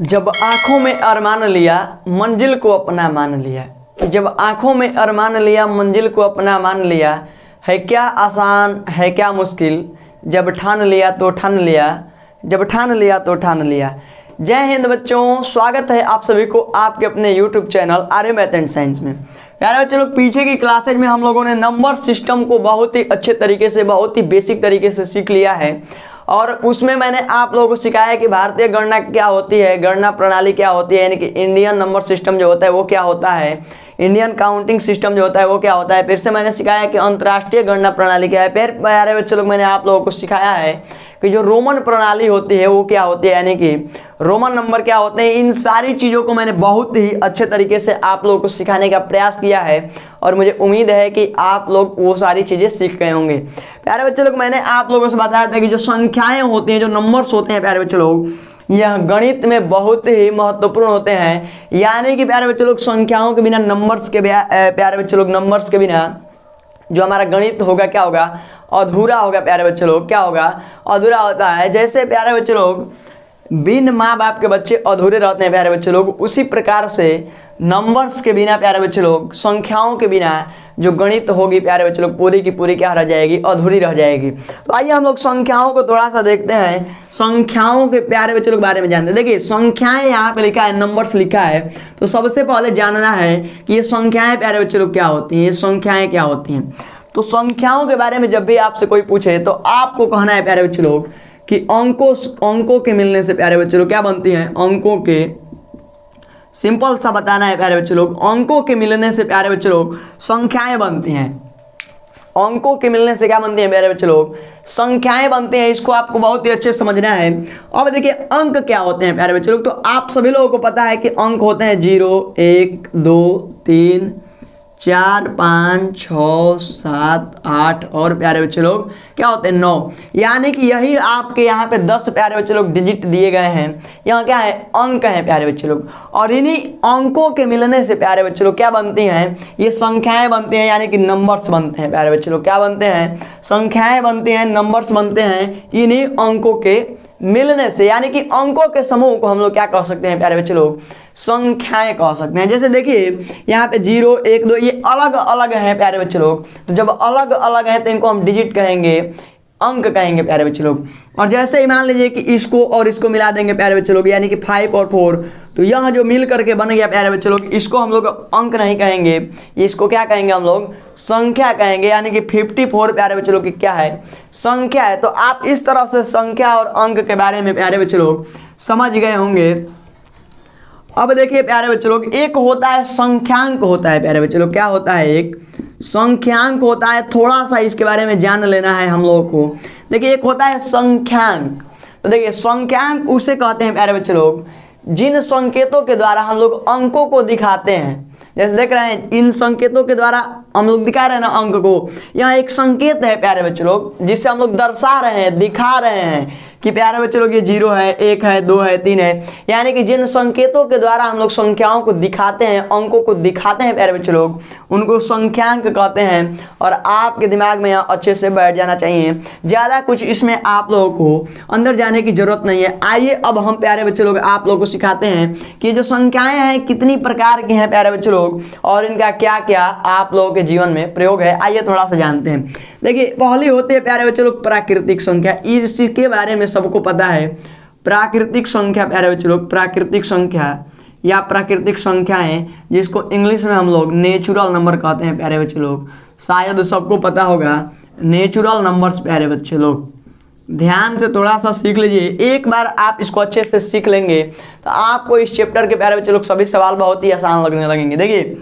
जब आंखों में अरमान लिया मंजिल को अपना मान लिया, कि जब आंखों में अरमान लिया मंजिल को अपना मान लिया, है क्या आसान है क्या मुश्किल, जब ठान लिया तो ठान लिया, जब ठान लिया तो ठान लिया। जय हिंद बच्चों, स्वागत है आप सभी को आपके अपने YouTube channel Arya math and science में। यार बच्चों लोग, पीछे की क्लासेज में हम लोगों ने नंबर सिस्टम को बहुत ही अच्छे तरीके से, बहुत ही बेसिक तरीके से सीख लिया है और उसमें मैंने आप लोगों को सिखाया कि भारतीय गणना क्या होती है, गणना प्रणाली क्या होती है, यानी कि इंडियन नंबर सिस्टम जो होता है वो क्या होता है, इंडियन काउंटिंग सिस्टम जो होता है वो क्या होता है। फिर से मैंने सिखाया कि अंतर्राष्ट्रीय गणना प्रणाली क्या है। फिर प्यारे बच्चों लोग, मैंने आप लोगों को सिखाया है कि जो रोमन प्रणाली होती है वो क्या होती है, यानी कि रोमन नंबर क्या होते हैं। इन सारी चीज़ों को मैंने बहुत ही अच्छे तरीके से आप लोगों को सिखाने का प्रयास किया है और मुझे उम्मीद है कि आप लोग वो सारी चीज़ें सीख गए होंगे। प्यारे बच्चे लोग, मैंने आप लोगों से बताया था कि जो संख्याएं होती हैं, जो नंबर्स होते हैं प्यारे बच्चे लोग, यह गणित में बहुत ही महत्वपूर्ण होते हैं। यानी कि प्यारे बच्चे लोग, संख्याओं के बिना, नंबर्स के प्यारे बच्चे लोग, नंबर्स के बिना जो हमारा गणित होगा क्या होगा, अधूरा होगा। प्यारे बच्चे लोग, क्या होगा, अधूरा होता है। जैसे प्यारे बच्चे लोग बिन माँ बाप के बच्चे अधूरे रहते हैं प्यारे बच्चे लोग, उसी प्रकार से नंबर्स के बिना प्यारे बच्चे लोग, संख्याओं के बिना जो गणित होगी प्यारे बच्चे लोग, पूरी की पूरी क्या रह जाएगी, अधूरी रह जाएगी। तो आइए हम लोग संख्याओं को थोड़ा सा देखते हैं, संख्याओं के प्यारे बच्चे लोग बारे में जानते हैं। देखिए, संख्याएं यहाँ पे लिखा है, नंबर्स लिखा है, तो सबसे पहले जानना है कि ये संख्याएं प्यारे बच्चे लोग क्या होती हैं, ये संख्याएं क्या होती हैं। तो संख्याओं के बारे में जब भी आपसे कोई पूछे तो आपको कहना है प्यारे बच्चे लोग कि अंकों के मिलने से प्यारे बच्चे लोग क्या बनती हैं, अंकों के, सिंपल सा बताना है प्यारे बच्चे लोग, अंकों के मिलने से प्यारे बच्चे लोग संख्याएं बनती हैं। अंकों के मिलने से क्या बनती हैं प्यारे बच्चे लोग, संख्याएं बनती हैं। इसको आपको बहुत ही अच्छे से समझना है। अब देखिए, अंक क्या होते हैं प्यारे बच्चे लोग, तो आप सभी लोगों को पता है कि अंक होते हैं 0, 1, 2, 3, 4, 5, 6, 7, 8 और प्यारे बच्चे लोग क्या होते हैं, 9। यानी कि यही आपके यहाँ पे 10 प्यारे बच्चे लोग डिजिट दिए गए हैं। यहाँ क्या है, अंक हैं प्यारे बच्चे लोग, और इन्हीं अंकों के मिलने से प्यारे बच्चे लोग क्या बनती हैं, ये संख्याएं बनती हैं, यानी कि नंबर्स बनते हैं प्यारे बच्चे लोग। क्या बनते हैं, संख्याएं बनती हैं, नंबर्स बनते हैं इन्हीं अंकों के मिलने से। यानी कि अंकों के समूह को हम लोग क्या कह सकते हैं प्यारे बच्चे लोग, संख्याएं कह सकते हैं। जैसे देखिए, यहाँ पे 0, 1, 2 ये अलग अलग हैं प्यारे बच्चे लोग, तो जब अलग अलग हैं तो इनको हम डिजिट कहेंगे, अंक कहेंगे प्यारे बच्चे लोग। और जैसे ही मान लीजिए कि इसको और इसको मिला देंगे प्यारे बच्चे लोग, यानी कि 5 और 4, तो यह जो मिल करके बन गया प्यारे बच्चे लोग, इसको हम लोग अंक नहीं कहेंगे, इसको क्या कहेंगे, हम लोग संख्या कहेंगे। यानी कि 54 प्यारे बच्चे लोग की क्या है, संख्या है। तो आप इस तरह से संख्या और अंक के बारे में प्यारे बच्चे लोग समझ गए होंगे। अब देखिए प्यारे बच्चे लोग, एक होता है संख्यांक, होता है प्यारे बच्चे लोग, क्या होता है, एक संख्यांक होता है। थोड़ा सा इसके बारे में जान लेना है हम लोगों को। देखिए, एक होता है संख्यांक। तो देखिए, संख्यांक उसे कहते हैं प्यारे बच्चे लोग जिन संकेतों के द्वारा हम लोग अंकों को दिखाते हैं। जैसे देख रहे हैं, इन संकेतों के द्वारा हम लोग दिखा रहे हैं ना अंक को। यहाँ एक संकेत है प्यारे बच्चे लोग, जिससे हम लोग दर्शा रहे हैं, दिखा रहे हैं कि प्यारे बच्चे लोग ये 0 है, 1 है, 2 है, 3 है। यानी कि जिन संकेतों के द्वारा हम लोग संख्याओं को दिखाते हैं, अंकों को दिखाते हैं प्यारे बच्चे लोग, उनको संख्यांक कहते हैं। और आपके दिमाग में यहाँ अच्छे से बैठ जाना चाहिए, ज़्यादा कुछ इसमें आप लोगों को अंदर जाने की जरूरत नहीं है। आइए अब हम प्यारे बच्चे लोग आप लोगों को सिखाते हैं कि जो संख्याएं हैं कितनी प्रकार की हैं प्यारे बच्चे लोग, और इनका क्या क्या आप लोगों के जीवन में प्रयोग है। आइए थोड़ा सा जानते हैं। देखिए, पहली होती है प्यारे बच्चे लोग प्राकृतिक संख्या। इसके बारे में सबको पता है, प्राकृतिक संख्या प्यारे बच्चे लोग, प्राकृतिक संख्या या प्राकृतिक संख्याएं, जिसको इंग्लिश में हम लोग नेचुरल नंबर कहते हैं प्यारे बच्चे लोग, शायद सबको पता होगा, नेचुरल नंबर्स प्यारे बच्चे लोग। ध्यान से थोड़ा सा सीख लीजिए, एक बार आप इसको अच्छे से सीख लेंगे तो आपको इस चैप्टर के प्यारे बच्चे लोग सभी सवाल बहुत ही आसान लगने लगेंगे। देखिए,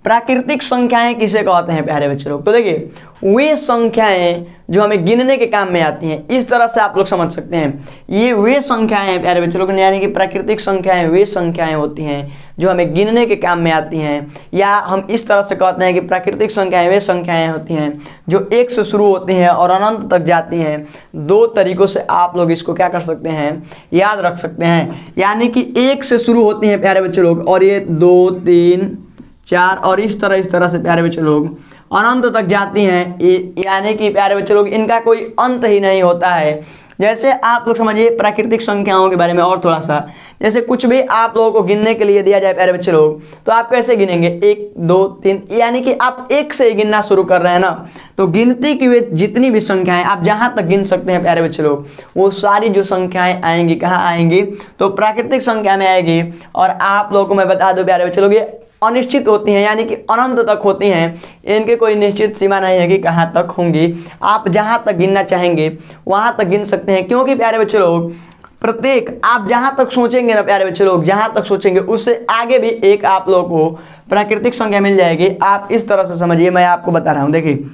प्राकृतिक संख्याएं किसे कहते हैं प्यारे बच्चे लोग, तो देखिए वे संख्याएं जो हमें गिनने के काम में आती हैं। इस तरह से आप लोग समझ सकते हैं, ये वे संख्याएं हैं प्यारे बच्चे लोग, यानी कि प्राकृतिक संख्याएं वे संख्याएं होती हैं जो हमें गिनने के काम में आती हैं। या हम इस तरह से कहते हैं कि प्राकृतिक संख्याएं वे संख्याएं होती हैं जो 1 से शुरू होती हैं और अनंत तक जाती हैं। 2 तरीकों से आप लोग इसको क्या कर सकते हैं, याद रख सकते हैं। यानी कि 1 से शुरू होती हैं प्यारे बच्चे लोग, और ये 2, 3, 4 और इस तरह से प्यारे बच्चे लोग अनंत तक जाती हैं। यानी कि प्यारे बच्चे लोग इनका कोई अंत ही नहीं होता है। जैसे आप लोग समझिए प्राकृतिक संख्याओं के बारे में और थोड़ा सा, जैसे कुछ भी आप लोगों को गिनने के लिए दिया जाए प्यारे बच्चे लोग, तो आप कैसे गिनेंगे 1 2 3, यानी कि आप 1 से ही गिनना शुरू कर रहे हैं ना। तो गिनती की वे जितनी भी संख्याएं आप जहां तक गिन सकते हैं प्यारे बच्चे लोग, वो सारी जो संख्याएं आएंगी कहाँ आएंगी, तो प्राकृतिक संख्या में आएगी। और आप लोगों को मैं बता दूं प्यारे बच्चे लोग, ये अनिश्चित होती हैं, यानी कि अनंत तक होती हैं, इनके कोई निश्चित सीमा नहीं है कि कहाँ तक होंगी। आप जहाँ तक गिनना चाहेंगे वहाँ तक गिन सकते हैं, क्योंकि प्यारे बच्चे लोग प्रत्येक आप जहाँ तक सोचेंगे ना प्यारे बच्चे लोग, जहाँ तक सोचेंगे उससे आगे भी एक आप लोगों को प्राकृतिक संख्या मिल जाएगी। आप इस तरह से समझिए, मैं आपको बता रहा हूँ। देखिए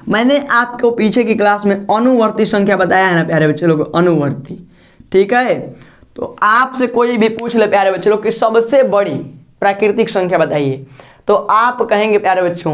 मैंने आपको पीछे की क्लास में अनुवर्ती संख्या बताया है ना प्यारे बच्चे लोग, अनुवर्ती, ठीक है। तो आपसे कोई भी पूछ ले प्यारे बच्चे लोग कि सबसे बड़ी प्राकृतिक संख्या बताइए, तो आप कहेंगे प्यारे बच्चों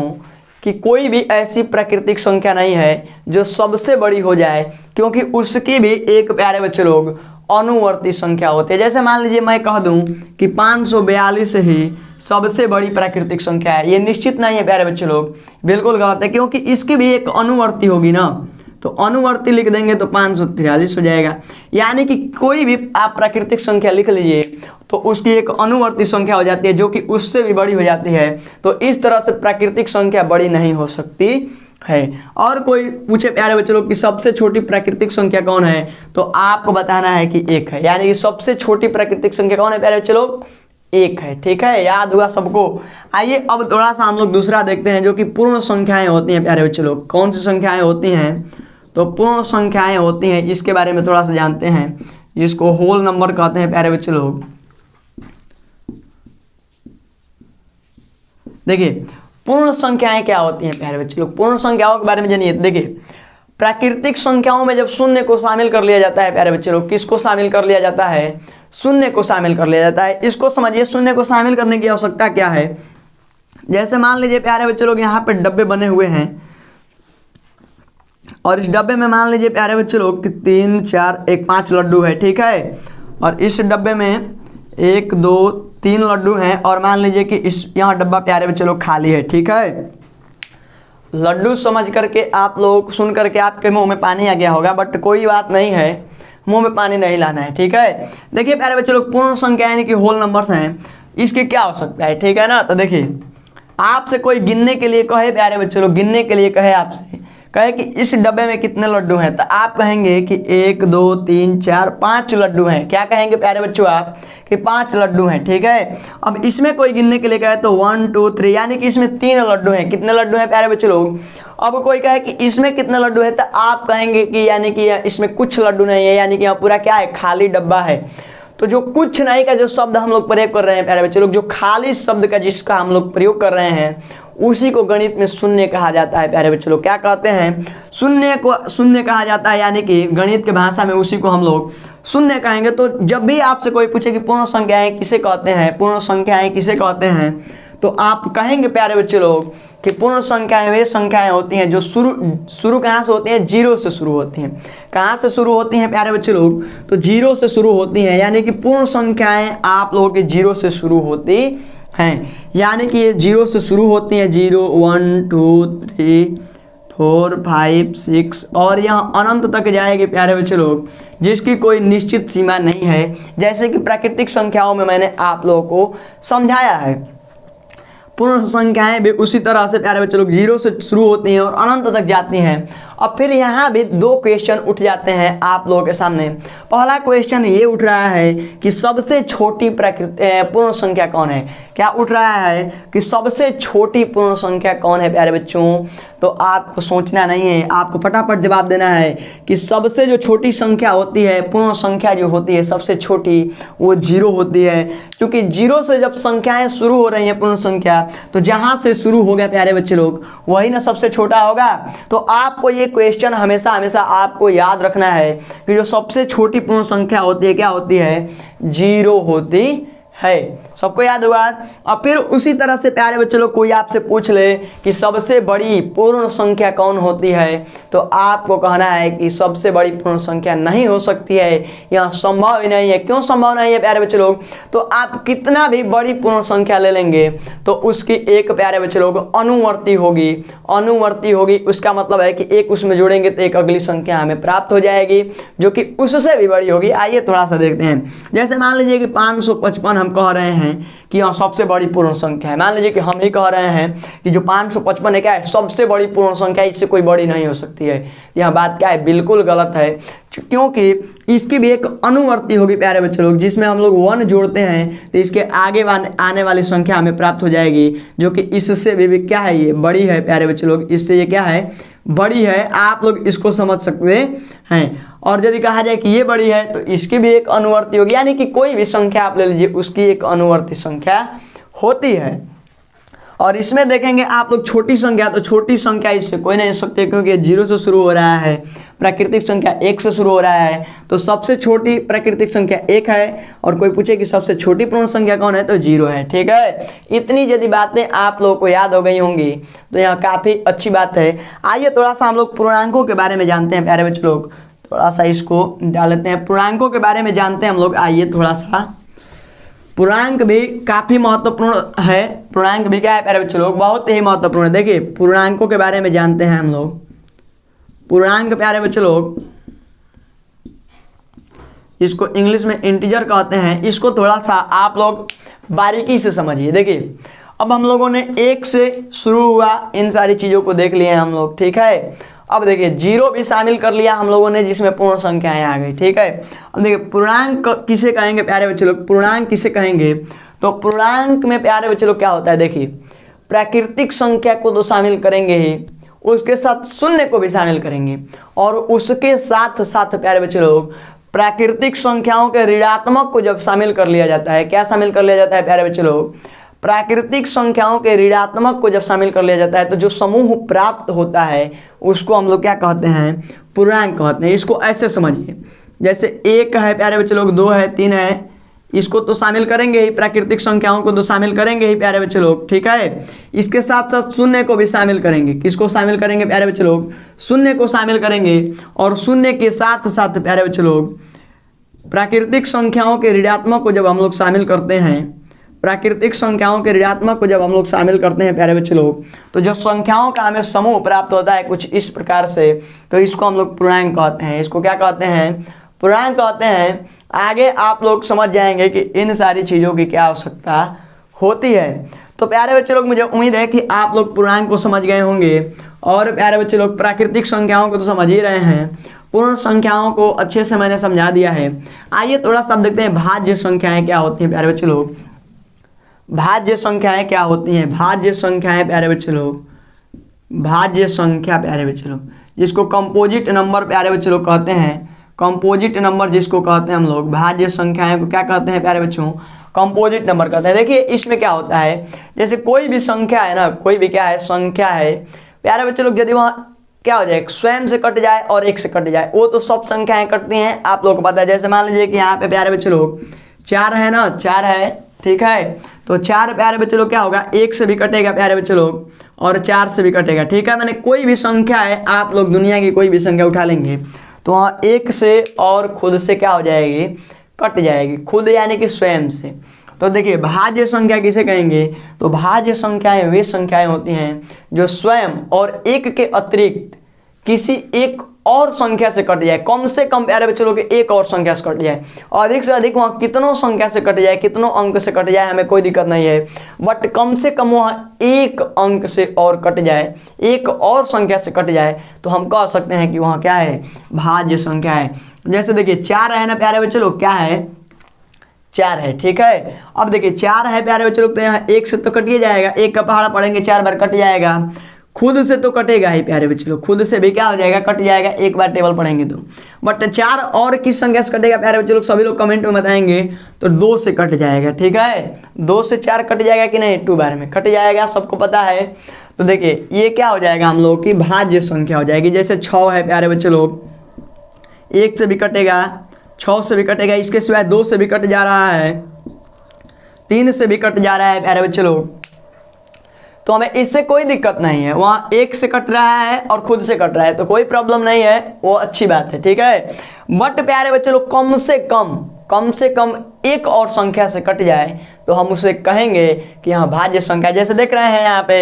कि कोई भी ऐसी प्राकृतिक संख्या नहीं है जो सबसे बड़ी हो जाए, क्योंकि उसकी भी एक प्यारे बच्चे लोग अनुवर्ती संख्या होती है। जैसे मान लीजिए मैं कह दूं कि 542 ही सबसे बड़ी प्राकृतिक संख्या है, ये निश्चित नहीं है प्यारे बच्चे लोग, बिल्कुल गलत है, क्योंकि इसकी भी एक अनुवर्ती होगी ना। तो अनुवर्ती लिख देंगे तो 543 हो जाएगा। यानी कि कोई भी आप प्राकृतिक संख्या लिख लीजिए तो उसकी एक अनुवर्ती संख्या हो जाती है जो कि उससे भी बड़ी हो जाती है। तो इस तरह से प्राकृतिक संख्या बड़ी नहीं हो सकती है। और कोई पूछे प्यारे बच्चे लोग कि सबसे छोटी प्राकृतिक संख्या कौन है, तो आपको बताना है कि 1 है। यानी कि सबसे छोटी प्राकृतिक संख्या कौन है प्यारे बच्चे लोग, 1 है, ठीक है, याद हुआ सबको। आइए अब थोड़ा सा हम लोग दूसरा देखते हैं जो कि पूर्ण संख्याएं होती हैं प्यारे बच्चे लोग। कौन सी संख्याएं होती हैं, तो पूर्ण संख्याएं होती हैं, इसके बारे में थोड़ा सा जानते हैं, जिसको होल नंबर कहते हैं प्यारे बच्चे लोग। देखिए पूर्ण संख्याएं क्या होती हैं प्यारे बच्चे लोग, पूर्ण संख्याओं के बारे में जानिए। देखिए प्राकृतिक संख्याओं में जब शून्य को शामिल कर लिया जाता है प्यारे बच्चे लोग, किसको शामिल कर लिया जाता है, शून्य को शामिल कर लिया जाता है। इसको समझिए, शून्य को शामिल करने की आवश्यकता क्या है। जैसे मान लीजिए प्यारे बच्चे लोग यहाँ पे डब्बे बने हुए हैं, और इस डब्बे में मान लीजिए प्यारे बच्चे लोग कि 3 4 1 5 लड्डू है, ठीक है। और इस डब्बे में 1 2 3 लड्डू हैं, और मान लीजिए कि इस यहाँ डब्बा प्यारे बच्चे लोग खाली है, ठीक है। लड्डू समझ करके आप लोग सुन करके आपके मुंह में पानी आ गया होगा, बट कोई बात नहीं है, मुंह में पानी नहीं लाना है, ठीक है। देखिए प्यारे बच्चे लोग पूर्ण संख्या यानी कि होल नंबर्स हैं, इसकी क्या हो सकता है, ठीक है ना। तो देखिए आपसे कोई गिनने के लिए कहे प्यारे बच्चे लोग, गिनने के लिए कहे आपसे, कहे कि इस डब्बे में कितने लड्डू हैं, तो आप कहेंगे कि 1 2 3 4 5 लड्डू हैं। क्या कहेंगे प्यारे बच्चों आप कि 5 लड्डू हैं, ठीक है। अब इसमें कोई गिनने के लिए कहे तो 1 2 3, यानी कि इसमें 3 लड्डू हैं। कितने लड्डू हैं प्यारे बच्चे लोग। अब कोई कहे कि इसमें कितने लड्डू है, तो आप कहेंगे कि यानी कि इसमें कुछ लड्डू नहीं है, यानी कि यहाँ पूरा क्या है, खाली डब्बा है। तो जो कुछ नहीं का जो शब्द हम लोग प्रयोग कर रहे हैं प्यारे बच्चे लोग, जो खाली शब्द का जिसका हम लोग प्रयोग कर रहे हैं, उसी को गणित में शून्य कहा जाता है प्यारे बच्चे लोग। क्या कहते हैं, शून्य को शून्य कहा जाता है, यानी कि गणित के भाषा में उसी को हम लोग शून्य कहेंगे। तो जब भी आपसे कोई पूछे कि पूर्ण संख्याएं किसे कहते हैं, पूर्ण संख्याएं किसे कहते हैं, तो आप कहेंगे प्यारे बच्चे लोग कि पूर्ण संख्याएं वे संख्याएं होती हैं जो शुरू कहाँ से होती हैं, 0 से शुरू होती हैं। कहाँ से शुरू होती हैं प्यारे बच्चे लोग, तो 0 से शुरू होती हैं। यानी कि पूर्ण संख्याएं आप लोगों की 0 से शुरू होती हैं, यानी कि ये 0 से शुरू होती हैं, 0 1 2 3 4 5 6, और यहाँ अनंत तक जाएगी प्यारे बच्चे लोग, जिसकी कोई निश्चित सीमा नहीं है। जैसे कि प्राकृतिक संख्याओं में मैंने आप लोगों को समझाया है, पूर्ण संख्याएं भी उसी तरह से प्यारे बच्चे लोग 0 से शुरू होती हैं और अनंत तक जाती हैं। अब फिर यहाँ भी 2 क्वेश्चन उठ जाते हैं आप लोगों के सामने। पहला क्वेश्चन ये उठ रहा है कि सबसे छोटी पूर्ण संख्या कौन है। क्या उठ रहा है कि सबसे छोटी पूर्ण संख्या कौन है प्यारे बच्चों। तो आपको सोचना नहीं है, आपको फटाफट जवाब देना है कि सबसे जो छोटी संख्या होती है, पूर्ण संख्या जो होती है सबसे छोटी, वो 0 होती है। क्योंकि 0 से जब संख्याएं शुरू हो रही हैं पूर्ण संख्या, तो जहाँ से शुरू हो गया प्यारे बच्चे लोग, वही ना सबसे छोटा होगा। तो आपको ये क्वेश्चन हमेशा हमेशा आपको याद रखना है कि जो सबसे छोटी पूर्ण संख्या होती है क्या होती है, 0 होती है, सबको याद होगा। और फिर उसी तरह से प्यारे बच्चों लोग कोई आपसे पूछ ले कि सबसे बड़ी पूर्ण संख्या कौन होती है, तो आपको कहना है कि सबसे बड़ी पूर्ण संख्या नहीं हो सकती है, यह संभव ही नहीं है। क्यों संभव नहीं है प्यारे बच्चों लोग? तो आप कितना भी बड़ी पूर्ण संख्या ले लेंगे तो उसकी एक प्यारे बच्चों लोग अनुवर्ती होगी। उसका मतलब है कि एक उसमें जोड़ेंगे तो एक अगली संख्या हमें प्राप्त हो जाएगी जो कि उससे भी बड़ी होगी। आइए थोड़ा सा देखते हैं। जैसे मान लीजिए कि 555 हम कह रहे हैं कि यह सबसे बड़ी पूर्ण संख्या है। मान लीजिए कि हम ही कह रहे हैं कि जो 555 है क्या है, सबसे बड़ी पूर्ण संख्या, इससे कोई बड़ी नहीं हो सकती है। यह बात क्या है, बिल्कुल गलत है, क्योंकि इसकी भी एक अनुवर्ती होगी प्यारे बच्चे लोग, जिसमें हम लोग 1 जोड़ते हैं तो इसके आगे आने वाली संख्या हमें प्राप्त हो जाएगी जो कि इससे भी क्या है, ये बड़ी है प्यारे बच्चे लोग, इससे ये क्या है, बड़ी है। आप लोग इसको समझ सकते हैं। और यदि कहा जाए कि ये बड़ी है तो इसकी भी एक अनुवर्ती होगी, यानी कि कोई भी संख्या आप ले लीजिए उसकी एक अनुवर्ती संख्या होती है। और इसमें देखेंगे आप लोग छोटी संख्या, तो छोटी संख्या इससे कोई नहीं हो सकती क्योंकि 0 से शुरू हो रहा है, प्राकृतिक संख्या 1 से शुरू हो रहा है, तो सबसे छोटी प्राकृतिक संख्या 1 है। और कोई पूछे कि सबसे छोटी पूर्ण संख्या कौन है, तो 0 है। ठीक है, इतनी यदि बातें आप लोगों को याद हो गई होंगी तो यह काफ़ी अच्छी बात है। आइए थोड़ा सा हम लोग पूर्णांकों के बारे में जानते हैं प्यारे बच्चे लोग, थोड़ा सा इसको डाल लेते हैं। पूर्णांकों के बारे में जानते हैं हम लोग। आइए थोड़ा सा, पूर्णांक भी काफ़ी महत्वपूर्ण है। पूर्णांक भी क्या है प्यारे बच्चे लोग, बहुत ही महत्वपूर्ण है। देखिए पूर्णांकों के बारे में जानते हैं हम लोग। पूर्णांक प्यारे बच्चे लोग, इसको इंग्लिश में इंटीजर कहते हैं। इसको थोड़ा सा आप लोग बारीकी से समझिए। देखिए अब हम लोगों ने 1 से शुरू हुआ, इन सारी चीज़ों को देख लिए हैं हम लोग। ठीक है, अब देखिए 0 भी शामिल कर लिया हम लोगों ने, जिसमें पूर्ण संख्याएं आ गई। ठीक है, अब देखिए पूर्णांक किसे कहेंगे प्यारे बच्चे लोग, पूर्णांक किसे कहेंगे, तो पूर्णांक में प्यारे बच्चे लोग क्या होता है, देखिए प्राकृतिक संख्या को तो शामिल करेंगे ही, उसके साथ शून्य को भी शामिल करेंगे, और उसके साथ साथ प्यारे बच्चे लोग प्राकृतिक संख्याओं के ऋणात्मक को जब शामिल कर लिया जाता है, क्या शामिल कर लिया जाता है प्यारे बच्चे लोग, प्राकृतिक संख्याओं के ऋणात्मक को जब शामिल कर लिया जाता है तो जो समूह प्राप्त होता है उसको हम लोग क्या कहते हैं, पूर्णांक कहते हैं। इसको ऐसे समझिए, जैसे 1 है प्यारे बच्चे लोग, 2 है, 3 है, इसको तो शामिल करेंगे ही, प्राकृतिक संख्याओं को तो शामिल करेंगे ही प्यारे बच्चे लोग। ठीक है, इसके साथ साथ शून्य को भी शामिल करेंगे। किसको शामिल करेंगे प्यारे बच्चे लोग, शून्य को शामिल करेंगे। और शून्य के साथ साथ प्यारे बच्चे लोग प्राकृतिक संख्याओं के ऋणात्मक को जब हम लोग शामिल करते हैं, प्राकृतिक संख्याओं के ऋणात्मक को जब हम लोग शामिल करते हैं प्यारे बच्चे लोग, तो जो संख्याओं का हमें समूह प्राप्त होता है कुछ इस प्रकार से, तो इसको हम लोग पूर्णांक कहते हैं। इसको क्या कहते हैं, पूर्णांक कहते हैं। आगे आप लोग समझ जाएंगे कि इन सारी चीज़ों की क्या आवश्यकता होती है। तो प्यारे बच्चे लोग मुझे उम्मीद है कि आप लोग पूर्णांक को समझ गए होंगे, और प्यारे बच्चे लोग प्राकृतिक संख्याओं को तो समझ ही रहे हैं, पूर्ण संख्याओं को अच्छे से मैंने समझा दिया है। आइए थोड़ा सा देखते हैं भाज्य संख्याएं क्या होती हैं प्यारे बच्चे लोग। भाज्य संख्याएं क्या होती हैं, भाज्य संख्याएं प्यारे बच्चे लोग, भाज्य संख्या प्यारे बच्चे लोग, जिसको कंपोजिट नंबर प्यारे बच्चे लोग कहते हैं, कंपोजिट नंबर जिसको कहते हैं हम लोग, भाज्य संख्याएं को क्या कहते हैं प्यारे बच्चों, कंपोजिट नंबर कहते हैं। देखिए इसमें क्या होता है, जैसे कोई भी संख्या है ना, कोई भी क्या है, संख्या है प्यारे बच्चे लोग, यदि वहाँ क्या हो जाए, स्वयं से कट जाए और 1 से कट जाए, वो तो सब संख्याएं कटती हैं, आप लोगों को पता है। जैसे मान लीजिए कि यहाँ पे प्यारे बच्चे लोग 4 है ना, 4 है, ठीक है, तो 4 प्यारे बच्चे लोग क्या होगा, 1 से भी कटेगा प्यारे बच्चे लोग, और 4 से भी कटेगा। ठीक है, मैंने कोई भी संख्या है, आप लोग दुनिया की कोई भी संख्या उठा लेंगे तो वहाँ 1 से और खुद से क्या हो जाएगी, कट जाएगी। खुद यानी कि स्वयं से। तो देखिए भाज्य संख्या किसे कहेंगे, तो भाज्य संख्याएं वे संख्याएं होती हैं जो स्वयं और 1 के अतिरिक्त किसी एक और संख्या से कट जाए। कम से कम प्यारे बच्चों के एक और संख्या से कट जाए, अधिक से अधिक वहाँ कितनों संख्या से कट जाए, कितनों अंक से कट जाए, हमें कोई दिक्कत नहीं है, बट कम से कम वहाँ 1 अंक से और कट जाए, एक और संख्या से कट जाए, तो हम कह सकते हैं कि वहाँ क्या है, भाज्य संख्या है। जैसे देखिए 4 है ना प्यारे बच्चे लोग, क्या है, 4 है। ठीक है, अब देखिए 4 है प्यारे बच्चे लोग, तो यहाँ 1 से तो कटिए जाएगा, 1 का पहाड़ा पढ़ेंगे 4 बार कट जाएगा, खुद से तो कटेगा ही प्यारे बच्चे लोग, खुद से भी क्या हो जाएगा, कट जाएगा, एक बार टेबल पढ़ेंगे तो। बट 4 और किस संख्या से कटेगा प्यारे बच्चे लोग, सभी लोग कमेंट में बताएंगे, तो 2 से कट जाएगा। ठीक है, 2 से 4 कट जाएगा कि नहीं, 2 बार में कट जाएगा, सबको पता है। तो देखिए ये क्या हो जाएगा हम लोग की भाज्य संख्या हो जाएगी। जैसे 6 है प्यारे बच्चे लोग, 1 से भी कटेगा, 6 से भी कटेगा, इसके सिवाय 2 से भी कट जा रहा है, 3 से भी कट जा रहा है प्यारे बच्चे लोग, तो हमें इससे कोई दिक्कत नहीं है। वहाँ 1 से कट रहा है और खुद से कट रहा है तो कोई प्रॉब्लम नहीं है, वो अच्छी बात है, ठीक है। बट प्यारे बच्चे लोग कम से कम एक और संख्या से कट जाए तो हम उसे कहेंगे कि यहाँ भाज्य संख्या। जैसे देख रहे हैं यहाँ पे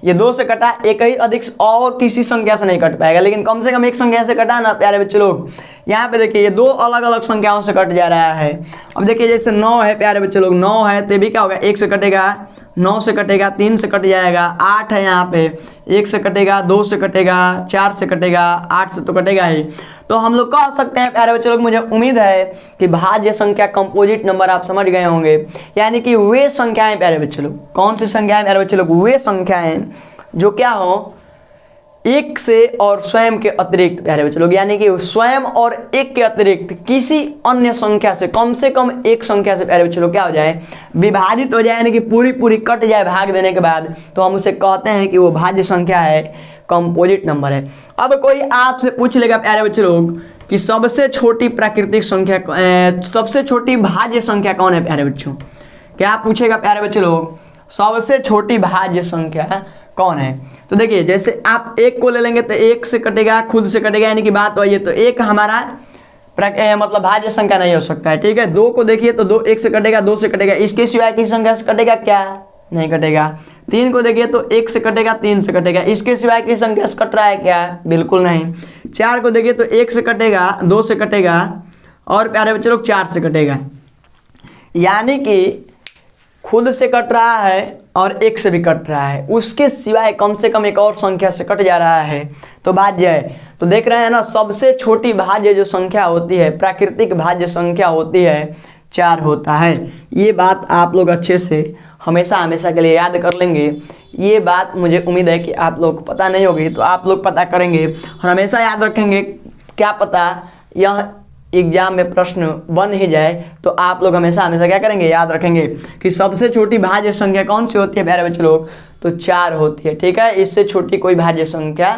ये 2 से कटा, एक ही अधिक और किसी संख्या से नहीं कट पाएगा, लेकिन कम से कम एक संख्या से कटा ना प्यारे बच्चे लोग। यहाँ पे देखिए ये 2 अलग अलग संख्याओं से कट जा रहा है। अब देखिए जैसे 9 है प्यारे बच्चे लोग, 9 है तो भी क्या होगा, 1 से कटेगा, 9 से कटेगा, 3 से कट जाएगा, 8 है यहाँ पे, 1 से कटेगा, 2 से कटेगा, 4 से कटेगा, 8 से तो कटेगा ही। तो हम लोग कह सकते हैं प्यारे बच्चे लोग, मुझे उम्मीद है कि भाज्य संख्या कंपोजिट नंबर आप समझ गए होंगे, यानी कि वे संख्याएं प्यारे बच्चे लोग, कौन सी संख्याएं प्यारे बच्चे लोग, वे संख्याएं जो क्या हो, एक से और स्वयं के अतिरिक्त प्यारे बच्चे लोग, यानी कि स्वयं और एक के अतिरिक्त किसी अन्य संख्या से कम एक संख्या से प्यारे बच्चे लोग क्या हो जाए, विभाजित हो जाए, यानी कि पूरी कट जाए भाग देने के बाद, तो हम उसे कहते हैं कि वो भाज्य संख्या है, कंपोजिट नंबर है। अब कोई आपसे पूछ लेगा प्यारे बच्चे लोग कि सबसे छोटी प्राकृतिक संख्या, सबसे छोटी भाज्य संख्या कौन है प्यारे बच्चों, क्या पूछेगा प्यारे बच्चे लोग, सबसे छोटी भाज्य संख्या कौन है। तो देखिए जैसे आप 1 को ले लेंगे तो 1 से कटेगा, खुद से कटेगा, यानी कि बात वही है, तो 1 हमारा मतलब भाज्य संख्या नहीं हो सकता है, ठीक है। 2 को देखिए तो 2 1 से कटेगा, 2 से कटेगा, इसके सिवाय किसी संख्या से कटेगा क्या, नहीं कटेगा। 3 को देखिए तो 1 से कटेगा, 3 से कटेगा, इसके सिवाय किसी संख्या से कट रहा है क्या, बिल्कुल नहीं। 4 को देखिए तो 1 से कटेगा, 2 से कटेगा और प्यारे बच्चे लोग 4 से कटेगा, यानी कि खुद से कट रहा है और 1 से भी कट रहा है, उसके सिवाय कम से कम एक और संख्या से कट जा रहा है तो भाज्य है। तो देख रहे हैं ना, सबसे छोटी भाज्य जो संख्या होती है, प्राकृतिक भाज्य संख्या होती है, 4 होता है। ये बात आप लोग अच्छे से हमेशा के लिए याद कर लेंगे। ये बात मुझे उम्मीद है कि आप लोग को पता नहीं होगी तो आप लोग पता करेंगे और हमेशा याद रखेंगे, क्या पता यह एग्जाम में प्रश्न बन ही जाए, तो आप लोग हमेशा क्या करेंगे, याद रखेंगे कि सबसे छोटी भाज्य संख्या कौन सी होती है प्यारे बच्चे लोग, तो 4 होती है, ठीक है। इससे छोटी कोई भाज्य संख्या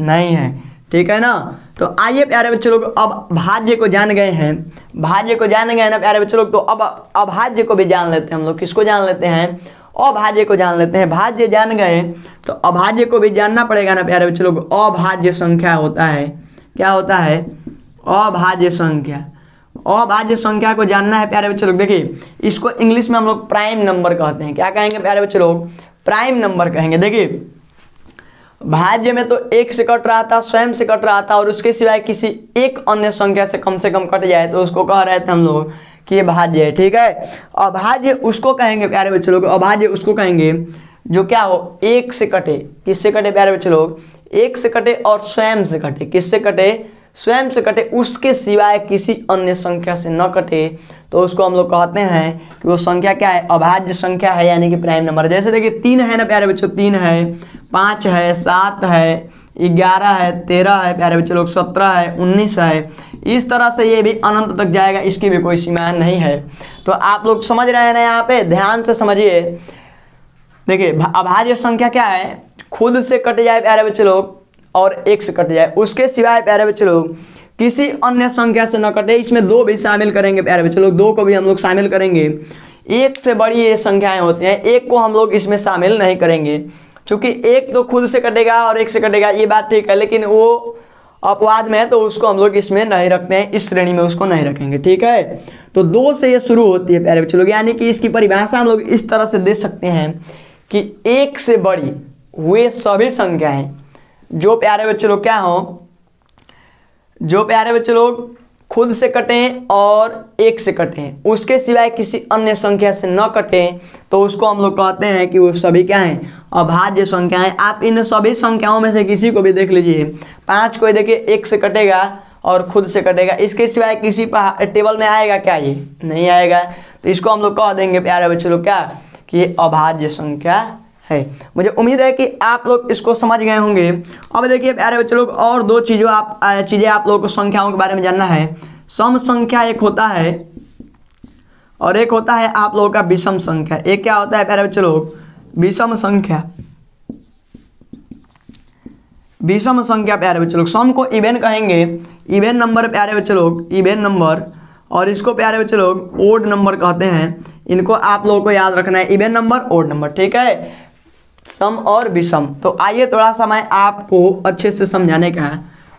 नहीं है, ठीक है ना। तो आइए प्यारे बच्चे लोग, अब भाज्य को जान गए हैं, भाज्य को जान गए ना प्यारे बच्चे लोग, तो अब अभाज्य को भी जान लेते हैं हम लोग। किसको जान लेते हैं, अभाज्य को जान लेते हैं। भाज्य जान गए तो अभाज्य को भी जानना पड़ेगा ना प्यारे बच्चे लोग। अभाज्य संख्या होता है, क्या होता है, अभाज्य संख्या। अभाज्य संख्या को जानना है प्यारे बच्चे लोग, देखिए इसको इंग्लिश में हम लोग प्राइम नंबर कहते हैं। क्या कहेंगे प्यारे बच्चे लोग, प्राइम नंबर कहेंगे। देखिए भाज्य में तो 1 से कट रहा था, स्वयं से कट रहा था और उसके सिवाय किसी एक अन्य संख्या से कम कट जाए तो उसको कह रहे थे हम लोग कि ये भाज्य है, ठीक है। अभाज्य उसको कहेंगे प्यारे बच्चे लोग, अभाज्य उसको कहेंगे जो क्या हो, 1 से कटे। किससे कटे प्यारे बच्चे लोग, 1 से कटे और स्वयं से कटे। किससे कटे, स्वयं से कटे, उसके सिवाय किसी अन्य संख्या से न कटे तो उसको हम लोग कहते हैं कि वो संख्या क्या है, अभाज्य संख्या है, यानी कि प्राइम नंबर। जैसे देखिए 3 है ना प्यारे बच्चों, 3 है, 5 है, 7 है, 11 है, 13 है प्यारे बच्चे लोग, 17 है, 19 है। इस तरह से ये भी अनंत तक जाएगा, इसकी भी कोई सीमा नहीं है। तो आप लोग समझ रहे हैं ना, यहाँ पे ध्यान से समझिए। देखिए अभाज्य संख्या क्या है, खुद से कट जाए प्यारे बच्चे लोग और 1 से कट जाए, उसके सिवाय प्यारे बच्चे लोग किसी अन्य संख्या से न कटे। इसमें 2 भी शामिल करेंगे प्यारे बच्चे लोग, 2 को भी हम लोग शामिल करेंगे। 1 से बड़ी ये संख्याएं होती हैं, 1 को हम लोग इसमें शामिल नहीं करेंगे, क्योंकि 1 तो खुद से कटेगा और 1 से कटेगा, ये बात ठीक है, लेकिन वो अपवाद में है तो उसको हम लोग इसमें नहीं रखते हैं, इस श्रेणी में उसको नहीं रखेंगे, ठीक है। तो 2 से ये शुरू होती है प्यारे बच्चे लोग, यानी कि इसकी परिभाषा हम लोग इस तरह से दे सकते हैं कि 1 से बड़ी वे सभी संख्याएं जो प्यारे बच्चे लोग क्या हो, जो प्यारे बच्चे लोग खुद से कटें और 1 से कटें, उसके सिवाय किसी अन्य संख्या से न कटें तो उसको हम लोग कहते हैं कि वो सभी क्या हैं, अभाज्य संख्याएं। आप इन सभी संख्याओं में से किसी को भी देख लीजिए, 5 को देखिए 1 से कटेगा और खुद से कटेगा, इसके सिवाय किसी टेबल में आएगा क्या, ये नहीं आएगा, तो इसको हम लोग कह देंगे प्यारे बच्चे लोग क्या, कि ये अभाज्य संख्या है। मुझे उम्मीद है कि आप लोग इसको समझ गए होंगे। अब देखिए प्यारे बच्चे लोग, और 2 चीज़ें आप लोगों को संख्याओं के बारे में जानना है। सम संख्या एक होता है और एक होता है आप लोगों का विषम संख्या। एक क्या होता है प्यारे बच्चे लोग, विषम संख्या। विषम संख्या प्यारे बच्चे लोग, सम को इवन कहेंगे, इवन नंबर प्यारे बच्चे लोग, इवन नंबर, और इसको प्यारे बच्चे लोग ओड नंबर कहते हैं। इनको आप लोगों को याद रखना है, इवन नंबर, ओड नंबर, ठीक है, सम और विषम। तो आइए थोड़ा सा मैं आपको अच्छे से समझाने का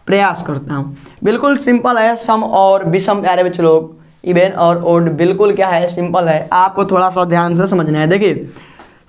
प्रयास करता हूँ। बिल्कुल सिंपल है सम और विषम प्यारे बच्चे लोग, इवन और ओड बिल्कुल क्या है, सिंपल है, आपको थोड़ा सा ध्यान से समझना है। देखिए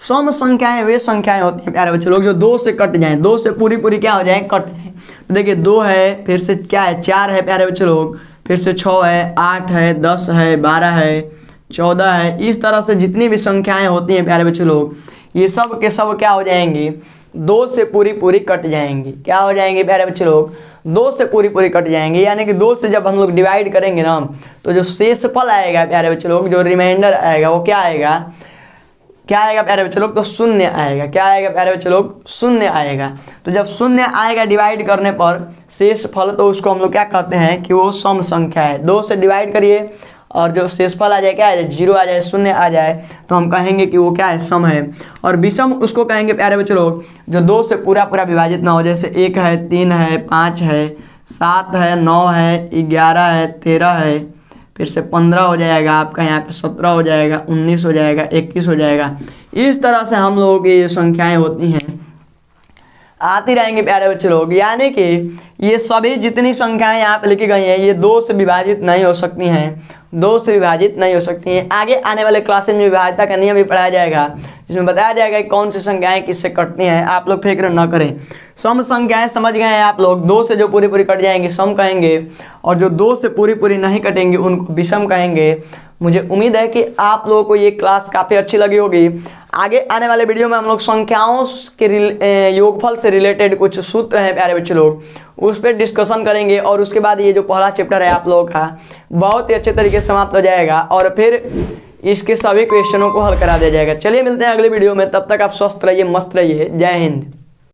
सम संख्याएं वे संख्याएं होती हैं प्यारे बच्चे लोग जो 2 से कट जाएं, 2 से पूरी पूरी क्या हो जाए, कट जाए। तो देखिए 2 है, फिर से क्या है, 4 है प्यारे बच्चे लोग, फिर से 6 है, 8 है, 10 है, 12 है, 14 है। इस तरह से जितनी भी संख्याएं होती हैं प्यारे बच्चे लोग, ये सब के सब क्या हो जाएंगी, 2 से पूरी पूरी कट जाएंगी। क्या हो जाएंगे प्यारे बच्चे लोग, 2 से पूरी पूरी कट जाएंगे। यानी कि 2 से जब हम लोग डिवाइड करेंगे ना, तो जो शेषफल आएगा प्यारे बच्चे लोग, जो रिमाइंडर आएगा वो क्या आएगा, क्या आएगा प्यारे बच्चे लोग, तो शून्य आएगा। क्या आएगा प्यारे बच्चे लोग, शून्य आएगा। तो जब शून्य आएगा डिवाइड करने पर शेषफल, तो उसको हम लोग क्या कहते हैं कि वो सम संख्या है। 2 से डिवाइड करिए और जो शेषफल आ जाए, क्या आ जाए, 0 आ जाए, शून्य आ जाए, तो हम कहेंगे कि वो क्या है, सम है। और विषम उसको कहेंगे प्यारे बच्चे लोग जो 2 से पूरा पूरा विभाजित ना हो, जैसे 1 है, 3 है, 5 है, 7 है, 9 है, 11 है, 13 है, फिर से 15 हो जाएगा आपका, यहाँ पे 17 हो जाएगा, 19 हो जाएगा, 21 हो जाएगा। इस तरह से हम लोगों की ये संख्याएं होती हैं, आती रहेंगे प्यारे बच्चे लोग। यानी कि ये सभी जितनी संख्याएं यहाँ पे लिखी गई हैं, ये 2 से विभाजित नहीं हो सकती हैं, 2 से विभाजित नहीं हो सकती हैं। आगे आने वाले क्लासेस में विभाज्यता का नियम भी पढ़ाया जाएगा, जिसमें बताया जाएगा कि कौन सी संख्याएं किससे कटती हैं। आप लोग फिक्र न करें। सम संख्याएं समझ गए हैं आप लोग, 2 से जो पूरी पूरी कट जाएंगी सम कहेंगे, और जो 2 से पूरी पूरी नहीं कटेंगी उनको विषम कहेंगे। मुझे उम्मीद है कि आप लोगों को ये क्लास काफ़ी अच्छी लगी होगी। आगे आने वाले वीडियो में हम लोग संख्याओं के योगफल से रिलेटेड कुछ सूत्र हैं प्यारे बच्चे लोग, उस पर डिस्कशन करेंगे। और उसके बाद ये जो पहला चैप्टर है आप लोगों का बहुत ही अच्छे तरीके से समाप्त हो जाएगा, और फिर इसके सभी क्वेश्चनों को हल करा दिया जाएगा। चलिए मिलते हैं अगले वीडियो में, तब तक आप स्वस्थ रहिए, मस्त रहिए। जय हिंद।